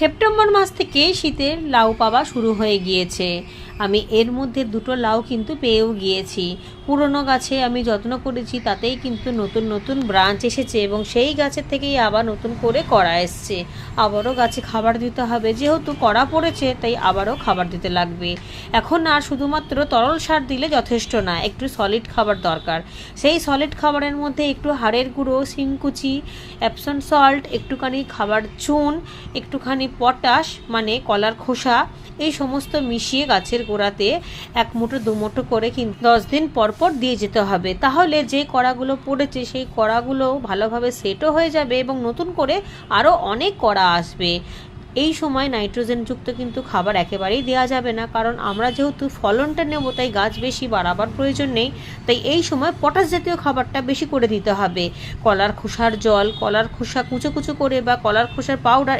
September মাস থেকে শীতের লাউ পাওয়া শুরু হয়ে গিয়েছে। আমি এর মধ্যে দুটো লাউ কিন্তু পেয়েও গিয়েছি। পুরনো গাছে আমি যত্ন করেছি, তাতেই কিন্তু নতুন নতুন ব্রাঞ্চ এসেছে এবং সেই গাছের থেকেই আবার নতুন করে কড়া এসছে। আবারও গাছে খাবার দিতে হবে, যেহেতু কড়া পড়েছে তাই আবারও খাবার দিতে লাগবে। এখন আর শুধুমাত্র তরল সার দিলে যথেষ্ট না, একটু সলিড খাবার দরকার। সেই সলিড খাবারের মধ্যে একটু হাড়ের গুঁড়ো, শিংকুচি, অ্যাপসন সল্ট, একটুখানি খাবার চুন, একটুখানি পটাশ মানে কলার খোসা, এই সমস্ত মিশিয়ে গাছের গোড়াতে 1 মুঠো 2 মুঠো করে কিন্তু 10 দিন পর পর দিয়ে যেতে হবে। তাহলে যে কড়াগুলো পড়েছে সেই কড়াগুলো ভালোভাবে সেটও হয়ে যাবে এবং নতুন করে আরও অনেক কড়া আসবে। এই সময় নাইট্রোজেনযুক্ত কিন্তু খাবার একেবারেই দেওয়া যাবে না, কারণ আমরা যেহেতু ফলনটা নেব তাই গাছ বেশি বাড়াবার প্রয়োজন নেই। তাই এই সময় পটাশ জাতীয় খাবারটা বেশি করে দিতে হবে। কলার খোসার জল, কলার খোসা কুচো কুচো করে বা কলার খোসার পাউডার